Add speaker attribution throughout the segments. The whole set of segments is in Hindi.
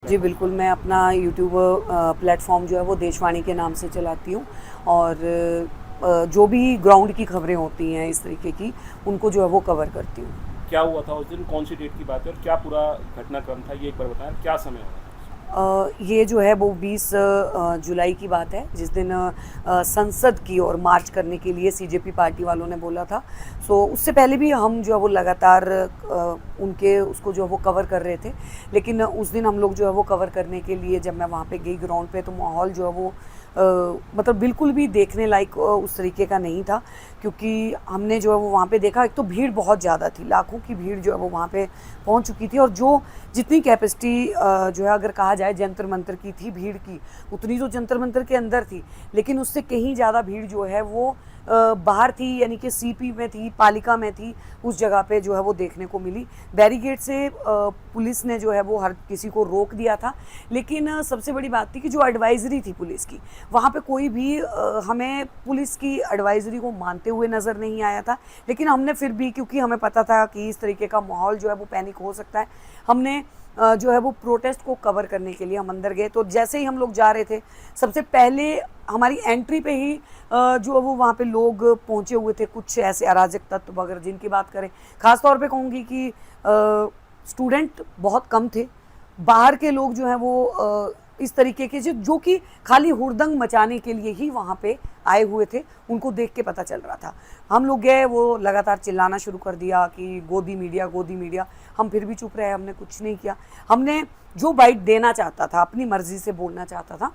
Speaker 1: जी बिल्कुल, मैं अपना यूट्यूब प्लेटफॉर्म जो है वो देशवाणी के नाम से चलाती हूँ और जो भी ग्राउंड की खबरें होती हैं इस तरीके की, उनको जो है वो कवर करती हूँ।
Speaker 2: क्या हुआ था उस दिन, कौन सी डेट की बात है और क्या पूरा घटनाक्रम था, ये एक बार बताएं, क्या समय हुआ था?
Speaker 1: ये जो है वो 20 जुलाई की बात है, जिस दिन संसद की ओर मार्च करने के लिए सीजेपी पार्टी वालों ने बोला था। सो उससे पहले भी हम जो है वो लगातार उनके उसको जो है वो कवर कर रहे थे, लेकिन उस दिन हम लोग जो है वो कवर करने के लिए जब मैं वहाँ पे गई ग्राउंड पे, तो माहौल जो है वो मतलब बिल्कुल भी देखने लायक उस तरीके का नहीं था, क्योंकि हमने जो है वो वहाँ पे देखा, एक तो भीड़ बहुत ज़्यादा थी, लाखों की भीड़ जो है वो वहाँ पे पहुँच चुकी थी, और जो जितनी कैपेसिटी जो है अगर कहा जाए जंतर मंतर की थी भीड़ की, उतनी तो जंतर मंतर के अंदर थी, लेकिन उससे कहीं ज़्यादा भीड़ जो है वो बाहर थी, यानी कि सीपी में थी, पालिका में थी, उस जगह पे जो है वो देखने को मिली। बैरिकेड से पुलिस ने जो है वो हर किसी को रोक दिया था, लेकिन सबसे बड़ी बात थी कि जो एडवाइजरी थी पुलिस की, वहाँ पे कोई भी हमें पुलिस की एडवाइजरी को मानते हुए नज़र नहीं आया था। लेकिन हमने फिर भी, क्योंकि हमें पता था कि इस तरीके का माहौल जो है वो पैनिक हो सकता है, हमने जो है वो प्रोटेस्ट को कवर करने के लिए हम अंदर गए। तो जैसे ही हम लोग जा रहे थे, सबसे पहले हमारी एंट्री पे ही जो वो वहाँ पे लोग पहुँचे हुए थे, कुछ ऐसे अराजक तत्व वगैरह, जिनकी बात करें, ख़ास तौर पे कहूँगी कि स्टूडेंट बहुत कम थे, बाहर के लोग जो हैं वो इस तरीके के जो कि खाली हुड़दंग मचाने के लिए ही वहाँ पे आए हुए थे, उनको देख के पता चल रहा था। हम लोग गए, वो लगातार चिल्लाना शुरू कर दिया कि गोदी मीडिया, गोदी मीडिया। हम फिर भी चुप रहे, हमने कुछ नहीं किया। हमने जो बाइट देना चाहता था, अपनी मर्जी से बोलना चाहता था,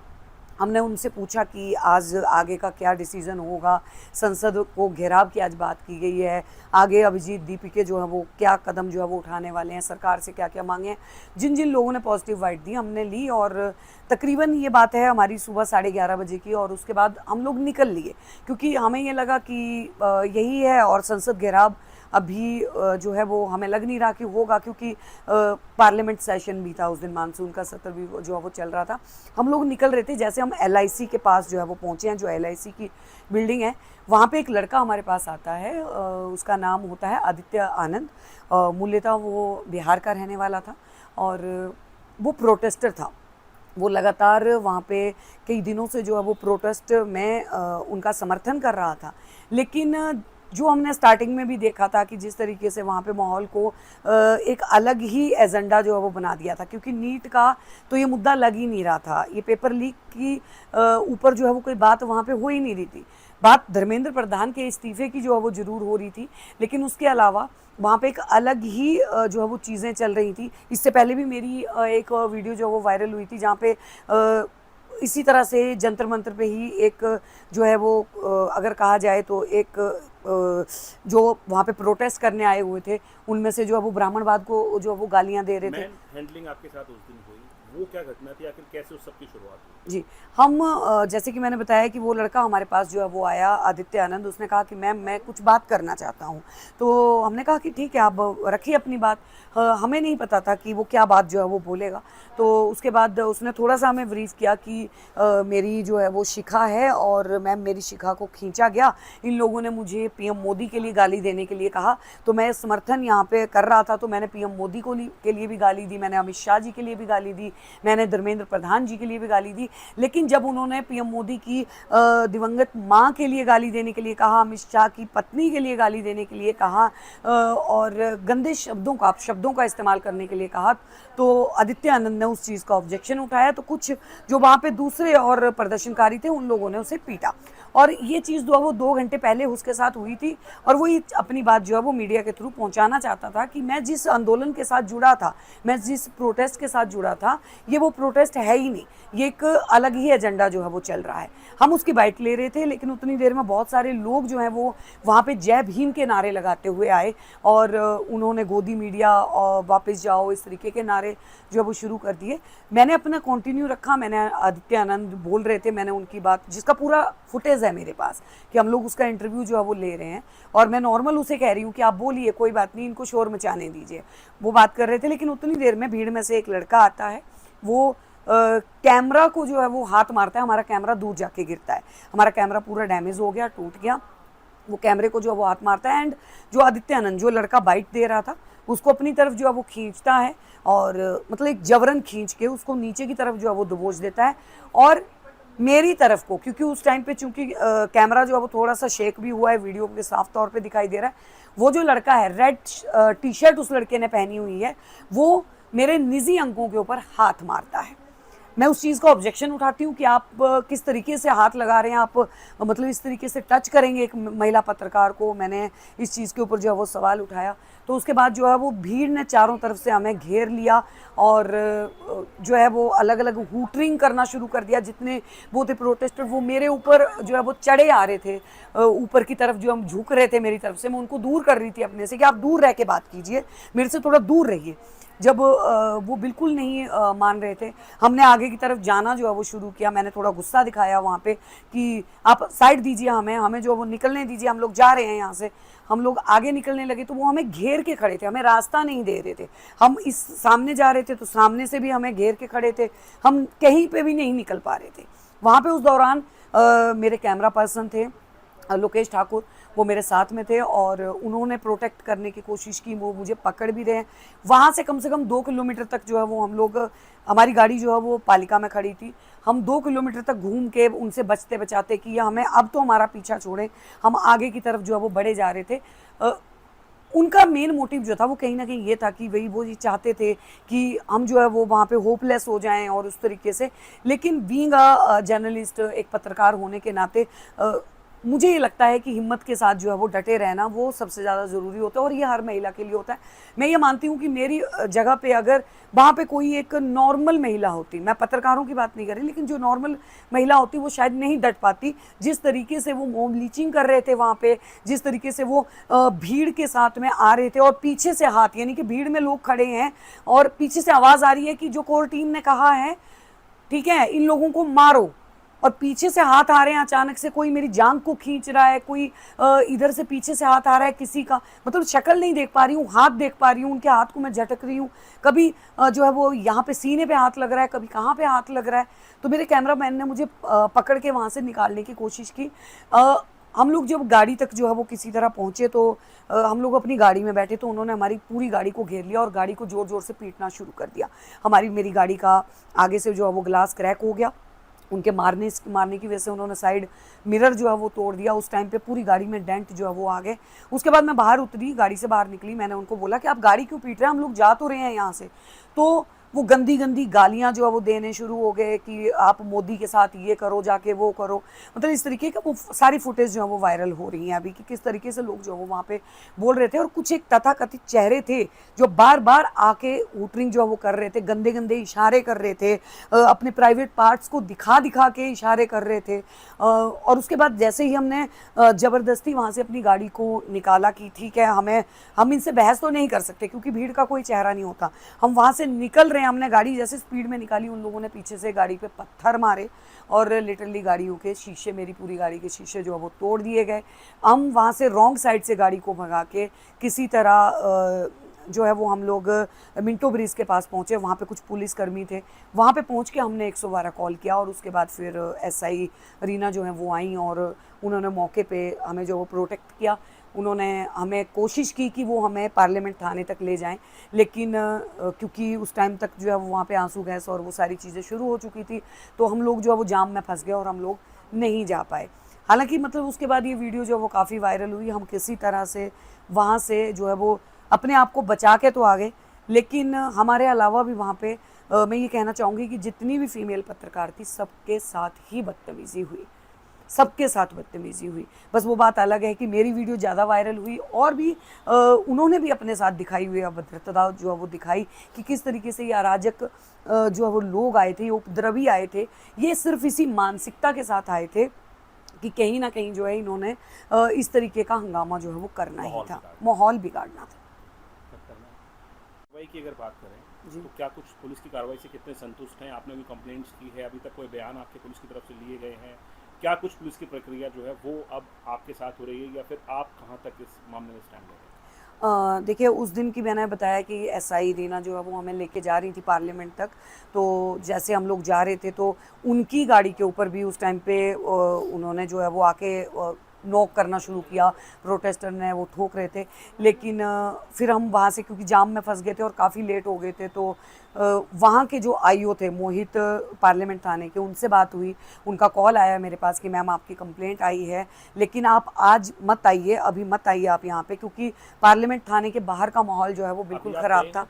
Speaker 1: हमने उनसे पूछा कि आज आगे का क्या डिसीज़न होगा, संसद को घेराव की आज बात की गई है, आगे अभिजीत दीपिके जो है वो क्या कदम जो है वो उठाने वाले हैं, सरकार से क्या क्या मांगे हैं। जिन जिन लोगों ने पॉजिटिव वाइट दी हमने ली, और तकरीबन ये बात है हमारी सुबह 11:30 बजे की, और उसके बाद हम लोग निकल लिए, क्योंकि हमें ये लगा कि यही है, और संसद घेराव अभी जो है वो हमें लग नहीं रहा कि होगा, क्योंकि पार्लियामेंट सेशन भी था उस दिन, मानसून का सत्र भी जो है वो चल रहा था। हम लोग निकल रहे थे, जैसे हम LIC के पास जो है वो पहुँचे हैं, जो LIC की बिल्डिंग है, वहाँ पे एक लड़का हमारे पास आता है, उसका नाम होता है आदित्य आनंद। मूल्यतः वो बिहार का रहने वाला था, और वो प्रोटेस्टर था। वो लगातार वहाँ पे कई दिनों से जो है वो प्रोटेस्ट में उनका समर्थन कर रहा था। लेकिन जो हमने स्टार्टिंग में भी देखा था कि जिस तरीके से वहाँ पे माहौल को एक अलग ही एजेंडा जो है वो बना दिया था, क्योंकि नीट का तो ये मुद्दा लग ही नहीं रहा था, ये पेपर लीक की ऊपर जो है वो कोई बात वहाँ पे हो ही नहीं रही थी। बात धर्मेंद्र प्रधान के इस्तीफे की जो है वो ज़रूर हो रही थी, लेकिन उसके अलावा वहाँ पे एक अलग ही जो है वो चीज़ें चल रही थी। इससे पहले भी मेरी एक वीडियो जो है वो वायरल हुई थी, जहाँ पे इसी तरह से जंतर मंतर पे ही एक जो है वो अगर कहा जाए तो एक जो वहाँ पे प्रोटेस्ट करने आए हुए थे, उनमें से जो है वो ब्राह्मणवाद को जो है वो गालियाँ दे रहे थे।
Speaker 2: मैन हैंडलिंग आपके साथ उस दिन हुई, वो क्या घटना थी, आखिर कैसे उस सब की शुरुआत हुई?
Speaker 1: जी, हम जैसे कि मैंने बताया कि वो लड़का हमारे पास जो है वो आया, आदित्य आनंद, उसने कहा कि मैम मैं कुछ बात करना चाहता हूँ। तो हमने कहा कि ठीक है, आप रखिए अपनी बात। हमें नहीं पता था कि वो क्या बात जो है वो बोलेगा। तो उसके बाद उसने थोड़ा-सा हमें ब्रीफ़ किया कि मेरी जो है वो शिखा है, और मैम मेरी शिखा को खींचा गया। इन लोगों ने मुझे PM मोदी के लिए गाली देने के लिए कहा, तो मैं समर्थन यहाँ पे कर रहा था, तो मैंने PM मोदी के लिए भी गाली दी, मैंने अमित शाह जी के लिए भी गाली दी, मैंने धर्मेंद्र प्रधान जी के लिए भी गाली दी। लेकिन जब उन्होंने PM मोदी की दिवंगत माँ के लिए गाली देने के लिए कहा, अमित शाह की पत्नी के लिए गाली देने के लिए कहा, और गंदे शब्दों का इस्तेमाल करने के लिए कहा, तो आदित्य आनंद ने उस चीज़ का ऑब्जेक्शन उठाया। तो कुछ जो वहाँ पे दूसरे और प्रदर्शनकारी थे, उन लोगों ने उसे पीटा, और ये चीज़ जो है वो 2 घंटे पहले उसके साथ हुई थी, और वो ये अपनी बात जो है वो मीडिया के थ्रू पहुँचाना चाहता था कि मैं जिस आंदोलन के साथ जुड़ा था, मैं जिस प्रोटेस्ट के साथ जुड़ा था, ये वो प्रोटेस्ट है ही नहीं, ये एक अलग ही एजेंडा जो है वो चल रहा है। हम उसकी बाइट ले रहे थे, लेकिन उतनी देर में बहुत सारे लोग जो हैं वो वहाँ पे जय भीम के नारे लगाते हुए आए, और उन्होंने गोदी मीडिया और वापस जाओ, इस तरीके के नारे जो है वो शुरू कर दिए। मैंने अपना कंटिन्यू रखा, मैंने आदित्य आनंद बोल रहे थे, मैंने उनकी बात, जिसका पूरा फुटेज है मेरे पास कि हम लोग उसका इंटरव्यू जो है वो ले रहे हैं, और मैं नॉर्मल उसे कह रही हूँ कि आप बोलिए, कोई बात नहीं, इनको शोर मचाने दीजिए। वो बात कर रहे थे, लेकिन उतनी देर में भीड़ में से एक लड़का आता है, वो कैमरा को जो है वो हाथ मारता है, हमारा कैमरा दूर जाके गिरता है, हमारा कैमरा पूरा डैमेज हो गया, टूट गया। वो कैमरे को जो है वो हाथ मारता है, एंड जो आदित्य आनंद, जो लड़का बाइट दे रहा था, उसको अपनी तरफ जो है वो खींचता है और मतलब एक जबरन खींच के उसको नीचे की तरफ जो है वो दबोच देता है। और मेरी तरफ को, क्योंकि उस टाइम पे चूंकि कैमरा जो है वो थोड़ा सा शेक भी हुआ है, वीडियो पे साफ तौर पे दिखाई दे रहा है, वो जो लड़का है रेड टी शर्ट उस लड़के ने पहनी हुई है, वो मेरे निजी अंगों के ऊपर हाथ मारता है। मैं उस चीज़ का ऑब्जेक्शन उठाती हूँ कि आप किस तरीके से हाथ लगा रहे हैं, आप मतलब इस तरीके से टच करेंगे एक महिला पत्रकार को। मैंने इस चीज़ के ऊपर जो है वो सवाल उठाया। तो उसके बाद जो है वो भीड़ ने चारों तरफ से हमें घेर लिया और जो है वो अलग अलग हूटरिंग करना शुरू कर दिया। जितने वो थे प्रोटेस्टर वो मेरे ऊपर जो है वो चढ़े आ रहे थे, ऊपर की तरफ जो हम झुक रहे थे मेरी तरफ से। मैं उनको दूर कर रही थी अपने से कि आप दूर रह के बात कीजिए, मेरे से थोड़ा दूर रहिए। जब वो बिल्कुल नहीं मान रहे थे, हमने आगे की तरफ जाना जो है वो शुरू किया। मैंने थोड़ा गुस्सा दिखाया वहाँ पे कि आप साइड दीजिए, हमें जो वो निकलने दीजिए, हम लोग जा रहे हैं यहाँ से। हम लोग आगे निकलने लगे तो वो हमें घेर के खड़े थे, हमें रास्ता नहीं दे रहे थे। हम इस सामने जा रहे थे तो सामने से भी हमें घेर के खड़े थे, हम कहीं पे भी नहीं निकल पा रहे थे। वहाँ पे उस दौरान मेरे कैमरा पर्सन थे लोकेश ठाकुर, वो मेरे साथ में थे और उन्होंने प्रोटेक्ट करने की कोशिश की। वो मुझे पकड़ भी रहे हैं। वहाँ से कम 2 किलोमीटर तक जो है वो हम लोग, हमारी गाड़ी जो है वो पालिका में खड़ी थी, हम 2 किलोमीटर तक घूम के उनसे बचते बचाते कि हमें अब तो हमारा पीछा छोड़ें, हम आगे की तरफ जो है वो बढ़े जा रहे थे। उनका मेन मोटिव जो था वो कहीं ना कहीं ये था कि वही वो ये चाहते थे कि हम जो है वो वहाँ पे होपलेस हो जाएं और उस तरीके से। लेकिन बीइंग अ जर्नलिस्ट, एक पत्रकार होने के नाते मुझे ये लगता है कि हिम्मत के साथ जो है वो डटे रहना वो सबसे ज़्यादा ज़रूरी होता है और ये हर महिला के लिए होता है। मैं ये मानती हूँ कि मेरी जगह पे अगर वहाँ पे कोई एक नॉर्मल महिला होती, मैं पत्रकारों की बात नहीं कर रही, लेकिन जो नॉर्मल महिला होती वो शायद नहीं डट पाती। जिस तरीके से वो मॉब लिंचिंग कर रहे थे वहाँ पे, जिस तरीके से वो भीड़ के साथ में आ रहे थे और पीछे से हाथ, यानी कि भीड़ में लोग खड़े हैं और पीछे से आवाज़ आ रही है कि जो कोर टीम ने कहा है ठीक है इन लोगों को मारो, और पीछे से हाथ आ रहे हैं। अचानक से कोई मेरी जांघ को खींच रहा है, कोई इधर से पीछे से हाथ आ रहा है किसी का, मतलब शक्ल नहीं देख पा रही हूँ, हाथ देख पा रही हूँ, उनके हाथ को मैं झटक रही हूँ। कभी जो है वो यहाँ पे सीने पे हाथ लग रहा है, कभी कहाँ पे हाथ लग रहा है। तो मेरे कैमरामैन ने मुझे पकड़ के वहाँ से निकालने की कोशिश की। हम लोग जब गाड़ी तक जो है वो किसी तरह पहुँचे तो हम लोग अपनी गाड़ी में बैठे तो उन्होंने हमारी पूरी गाड़ी को घेर लिया और गाड़ी को ज़ोर ज़ोर से पीटना शुरू कर दिया। मेरी गाड़ी का आगे से जो है वो ग्लास क्रैक हो गया। उनके मारने की वजह से उन्होंने साइड मिरर जो है वो तोड़ दिया। उस टाइम पे पूरी गाड़ी में डेंट जो है वो आ गए। उसके बाद मैं बाहर उतरी, गाड़ी से बाहर निकली, मैंने उनको बोला कि आप गाड़ी क्यों पीट रहे हैं, हम लोग जा तो रहे हैं यहाँ से। तो वो गंदी गंदी गालियाँ जो है वो देने शुरू हो गए कि आप मोदी के साथ ये करो, जाके वो करो। मतलब इस तरीके का वो सारी फुटेज जो है वो वायरल हो रही हैं अभी कि किस तरीके से लोग जो है वो वहाँ पे बोल रहे थे। और कुछ एक तथाकथित चेहरे थे जो बार बार आके हूटरिंग जो है वो कर रहे थे, गंदे गंदे इशारे कर रहे थे, अपने प्राइवेट पार्ट्स को दिखा दिखा के इशारे कर रहे थे। और उसके बाद जैसे ही हमने ज़बरदस्ती वहाँ से अपनी गाड़ी को निकाला कि ठीक है हम इनसे बहस तो नहीं कर सकते क्योंकि भीड़ का कोई चेहरा नहीं होता, हम वहाँ से निकल रहे हैं। हमने गाड़ी जैसे स्पीड में निकाली, उन लोगों ने पीछे से गाड़ी पे पत्थर मारे और लिटरली गाड़ियों के शीशे, मेरी पूरी गाड़ी के शीशे जो है वो तोड़ दिए गए। हम वहाँ से रॉन्ग साइड से गाड़ी को भगा के किसी तरह जो है वो हम लोग मिंटो ब्रिज के पास पहुँचे। वहाँ पे कुछ पुलिसकर्मी थे, वहाँ पे पहुँच के हमने 112 कॉल किया और उसके बाद फिर एसआई रीना जो है वो आई और उन्होंने मौके पे हमें जो वो प्रोटेक्ट किया। उन्होंने हमें कोशिश की कि वो हमें पार्लियामेंट थाने तक ले जाएं, लेकिन क्योंकि उस टाइम तक जो है वो वहाँ पे आंसू गैस और वो सारी चीज़ें शुरू हो चुकी थी, तो हम लोग जो है वो जाम में फंस गए और हम लोग नहीं जा पाए। हालांकि मतलब उसके बाद ये वीडियो जो है वो काफ़ी वायरल हुई। हम किसी तरह से वहाँ से जो है वो अपने आप को बचा के तो आ गए, लेकिन हमारे अलावा भी वहाँ पे मैं ये कहना चाहूँगी कि जितनी भी फीमेल पत्रकार थी सबके साथ ही बदतमीज़ी हुई, सबके साथ बदतमीज़ी हुई। बस वो बात अलग है कि मेरी वीडियो ज़्यादा वायरल हुई और भी उन्होंने भी अपने साथ दिखाई हुई अभद्रता जो है वो दिखाई कि किस तरीके से ये अराजक जो है वो लोग आए थे, ये उपद्रवी आए थे। ये सिर्फ इसी मानसिकता के साथ आए थे कि कहीं ना कहीं जो है इन्होंने इस तरीके का हंगामा जो है वो करना ही था, माहौल बिगाड़ना था।
Speaker 2: कार्रवाई की अगर बात करें तो क्या कुछ पुलिस की कार्रवाई से कितने संतुष्ट हैं? आपने भी कंप्लेंट्स की है, अभी तक कोई बयान आपके पुलिस की तरफ से लिए गए हैं? क्या कुछ पुलिस की प्रक्रिया जो है वो अब आपके साथ हो रही है या फिर आप कहाँ तक इस मामले में स्टैंड ले रहे हैं?
Speaker 1: देखिए, उस दिन की मैंने बताया कि एसआई रीना जो है वो हमें लेके जा रही थी पार्लियामेंट तक। तो जैसे हम लोग जा रहे थे तो उनकी गाड़ी के ऊपर भी उस टाइम पे उन्होंने जो है वो आके नॉक करना शुरू किया, प्रोटेस्टर ने वो ठोक रहे थे। लेकिन फिर हम वहाँ से, क्योंकि जाम में फंस गए थे और काफ़ी लेट हो गए थे, तो वहाँ के जो आईओ थे मोहित पार्लियामेंट थाने के, उनसे बात हुई। उनका कॉल आया मेरे पास कि मैम आपकी कंप्लेंट आई है, लेकिन आप आज मत आइए, अभी मत आइए आप यहाँ पे, क्योंकि पार्लियामेंट थाने के बाहर का माहौल जो है वो बिल्कुल ख़राब था।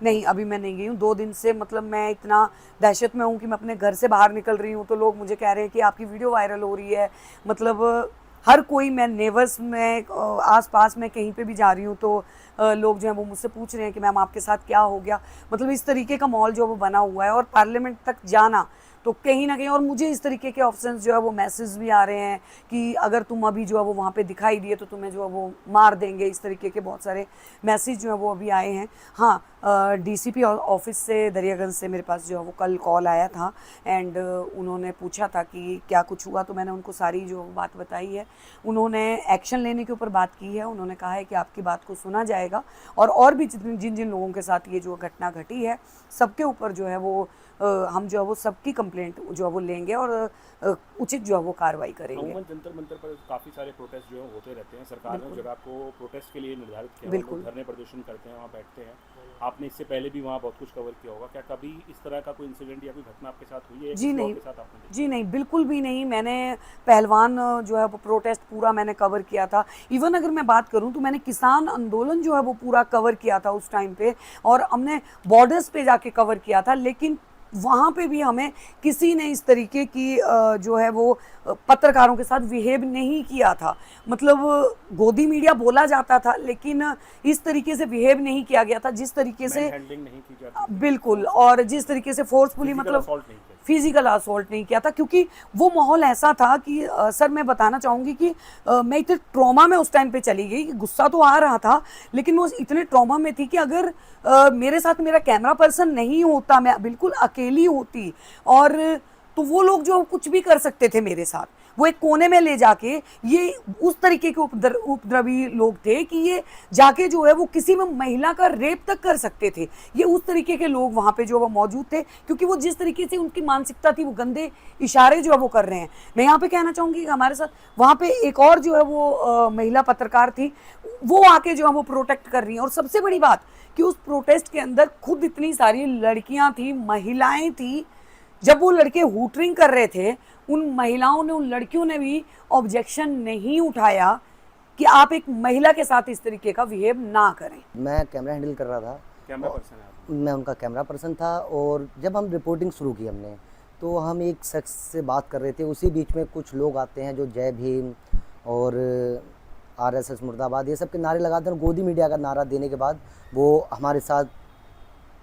Speaker 1: नहीं, अभी मैं नहीं गई हूँ 2 दिन से। मतलब मैं इतना दहशत में हूँ कि मैं अपने घर से बाहर निकल रही हूँ तो लोग मुझे कह रहे हैं कि आपकी वीडियो वायरल हो रही है। मतलब हर कोई, मैं नेबर्स में आस पास में कहीं पे भी जा रही हूँ तो लोग जो हैं वो मुझसे पूछ रहे हैं कि मैम आपके साथ क्या हो गया। मतलब इस तरीके का माहौल जो वो बना हुआ है, और पार्लियामेंट तक जाना तो कहीं ना कहीं, और मुझे इस तरीके के ऑप्शंस जो है वो मैसेज भी आ रहे हैं कि अगर तुम अभी जो है वो वहाँ पे दिखाई दिए तो तुम्हें जो है वो मार देंगे। इस तरीके के बहुत सारे मैसेज जो है वो अभी आए हैं। हाँ, डीसीपी ऑफिस से, दरियागंज से मेरे पास जो है वो कल कॉल आया था, एंड उन्होंने पूछा था कि क्या कुछ हुआ, तो मैंने उनको सारी जो बात बताई है। उन्होंने एक्शन लेने के ऊपर बात की है। उन्होंने कहा है कि आपकी बात को सुना जाएगा, और भी जिन जिन लोगों के साथ ये जो घटना घटी है सबके ऊपर जो है वो हम जो है वो सबकी कंप्लेंट जो है वो लेंगे और उचित जो है वो कार्रवाई करेंगे।
Speaker 2: अमूमन जंतर मंतर पर काफ़ी सारे प्रोटेस्ट जो है होते रहते हैं। सरकार ने जगह को प्रोटेस्ट के लिए निर्धारित किया, लोग धरने प्रदर्शन करते हैं, वहाँ बैठते हैं। आपने इससे पहले भी वहाँ बहुत कुछ कवर किया होगा, क्या कभी इस तरह का कोई इंसिडेंट या कोई घटना आपके साथ हुई है?
Speaker 1: जी नहीं, जी नहीं, बिल्कुल भी नहीं। मैंने पहलवान जो है वो प्रोटेस्ट पूरा मैंने कवर किया था। इवन अगर मैं बात करूं तो मैंने किसान आंदोलन जो है वो पूरा कवर किया था उस टाइम पे, और हमने बॉर्डर्स पे जाके कवर किया था। लेकिन वहाँ पे भी हमें किसी ने इस तरीके की जो है वो पत्रकारों के साथ बिहेव नहीं किया था। मतलब गोदी मीडिया बोला जाता था, लेकिन इस तरीके से बिहेव नहीं किया गया था जिस तरीके से
Speaker 2: हैंडलिंग नहीं की जाती।
Speaker 1: बिल्कुल, और जिस तरीके से फोर्सफुली, मतलब फिजिकल असॉल्ट नहीं किया था, क्योंकि वो माहौल ऐसा था कि सर मैं बताना चाहूँगी कि मैं इतने ट्रॉमा में उस टाइम पे चली गई। गुस्सा तो आ रहा था, लेकिन वो इतने ट्रॉमा में थी कि अगर मेरे साथ मेरा कैमरा पर्सन नहीं होता, मैं बिल्कुल अकेली होती, और तो वो लोग जो कुछ भी कर सकते थे मेरे साथ। वो एक कोने में ले जाके, ये उस तरीके के उपद्रवी लोग थे कि ये जाके जो है वो किसी में महिला का रेप तक कर सकते थे। ये उस तरीके के लोग वहाँ पे जो वो मौजूद थे, क्योंकि वो जिस तरीके से उनकी मानसिकता थी, वो गंदे इशारे जो है वो कर रहे हैं। मैं यहाँ पे कहना चाहूँगी कि हमारे साथ वहाँ पे एक और जो है वो महिला पत्रकार थी, वो आके जो है वो प्रोटेक्ट कर रही हैं। और सबसे बड़ी बात कि उस प्रोटेस्ट के अंदर खुद इतनी सारी लड़कियाँ थी, महिलाएँ थी। जब वो लड़के हूटरिंग कर रहे थे, उन महिलाओं ने, उन लड़कियों ने भी ऑब्जेक्शन नहीं उठाया कि आप एक महिला के साथ इस तरीके का बिहेव ना करें।
Speaker 3: मैं कैमरा हैंडल कर रहा था,
Speaker 2: कैमरा पर्सन है आप?
Speaker 3: मैं उनका कैमरा पर्सन था। और जब हम रिपोर्टिंग शुरू की हमने, तो हम एक शख्स से बात कर रहे थे। उसी बीच में कुछ लोग आते हैं जो जय भीम और RSS मुर्दाबाद ये सब के नारे लगाते हैं। गोदी मीडिया का नारा देने के बाद वो हमारे साथ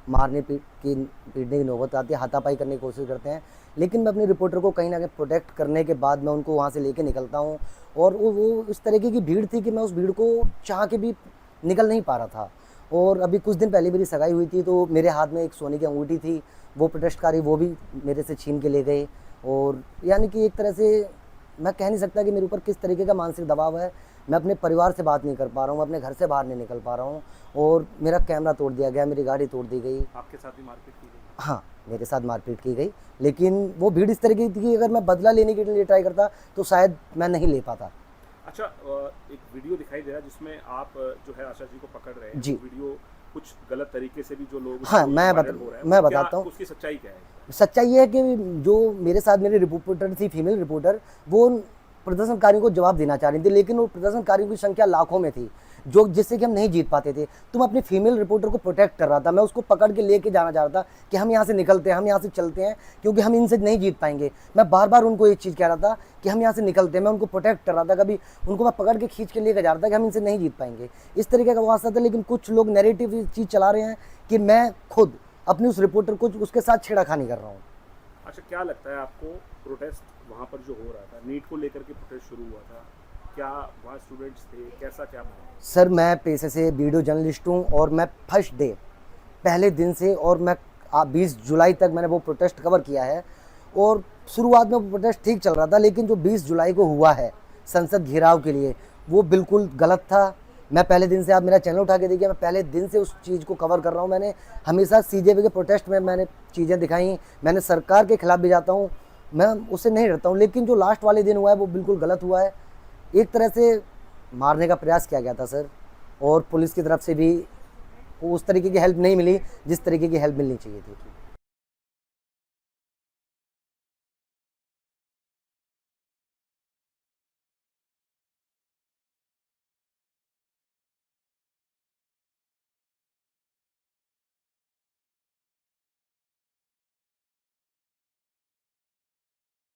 Speaker 3: मारने पीटने की नौबत आती है, हाथापाई करने की कोशिश करते हैं। लेकिन मैं अपने रिपोर्टर को कहीं ना कहीं प्रोटेक्ट करने के बाद मैं उनको वहाँ से लेके निकलता हूँ। और वो इस तरीके की भीड़ थी कि मैं उस भीड़ को चाह के भी निकल नहीं पा रहा था। और अभी कुछ दिन पहले मेरी सगाई हुई थी, तो मेरे हाथ में एक सोने की अंगूठी थी, वो प्रोटेस्टकारी वो भी मेरे से छीन के ले गए। और यानी कि एक तरह से मैं कह नहीं सकता कि मेरे ऊपर किस तरीके का मानसिक दबाव है। मैं अपने परिवार से बात नहीं कर पा रहा हूँ, मैं अपने घर से बाहर नहीं निकल पा रहा हूँ, और मेरा कैमरा तोड़ दिया गया, मेरी गाड़ी तोड़ दी गई।
Speaker 2: आपके साथ भी मारपीट की गई?
Speaker 3: हाँ, मेरे साथ मारपीट की गई। लेकिन वो भीड़ इस तरीके की थी कि अगर मैं बदला लेने के लिए ट्राई करता तो शायद मैं नहीं ले पाता।
Speaker 2: अच्छा, एक वीडियो दिखाई दे रहा है जिसमें आप जो है आशा जी को पकड़ रहे हैं।
Speaker 3: जी।
Speaker 2: वीडियो कुछ गलत तरीके से भी जो लोग
Speaker 3: हाँ, मैं बताता हूँ।
Speaker 2: उसकी सच्चाई क्या है?
Speaker 3: सच्चाई ये है कि जो मेरे साथ मेरी रिपोर्टर थी, फीमेल रिपोर्टर, वो प्रदर्शनकारियों को जवाब देना चाह रही थी। लेकिन वो प्रदर्शनकारियों की संख्या लाखों में थी, जो जिससे कि हम नहीं जीत पाते थे। तो मैं अपनी फीमेल रिपोर्टर को प्रोटेक्ट कर रहा था। मैं उसको पकड़ के लेके जाना चाह रहा था कि हम यहाँ से निकलते हैं, हम यहाँ से चलते हैं, क्योंकि हम इनसे नहीं जीत पाएंगे। मैं बार बार उनको एक चीज़ कह रहा था कि हम यहाँ से निकलते हैं। मैं उनको प्रोटेक्ट कर रहा था, कभी उनको मैं पकड़ के खींच के लेकर जा रहा था कि हम इनसे नहीं जीत पाएंगे। इस तरीके का वास्ता था। लेकिन कुछ लोग नैरेटिव चीज़ चला रहे हैं कि मैं खुद अपनी उस रिपोर्टर को उसके साथ छेड़खानी कर रहा हूँ।
Speaker 2: अच्छा, क्या लगता है आपको, प्रोटेस्ट वहाँ पर जो हो रहा था, नीट को लेकर के प्रोटेस्ट शुरू हुआ था, क्या वहाँ स्टूडेंट्स थे, कैसा क्या माहौल?
Speaker 3: सर, मैं पेशे से वीडियो जर्नलिस्ट हूँ, और मैं फर्स्ट डे पहले दिन से, और मैं 20 जुलाई तक मैंने वो प्रोटेस्ट कवर किया है। और शुरुआत में वो प्रोटेस्ट ठीक चल रहा था, लेकिन जो 20 जुलाई को हुआ है संसद घेराव के लिए, वो बिल्कुल गलत था। मैं पहले दिन से, आप मेरा चैनल उठा के देखिए, मैं पहले दिन से उस चीज़ को कवर कर रहा हूँ। मैंने हमेशा CJP के प्रोटेस्ट में मैंने चीज़ें दिखाई, मैंने सरकार के खिलाफ भी जाता हूँ, मैं उससे नहीं डरता हूँ। लेकिन जो लास्ट वाले दिन हुआ है वो बिल्कुल गलत हुआ है। एक तरह से मारने का प्रयास किया गया था सर, और पुलिस की तरफ से भी उस तरीके की हेल्प नहीं मिली जिस तरीके की हेल्प मिलनी चाहिए थी।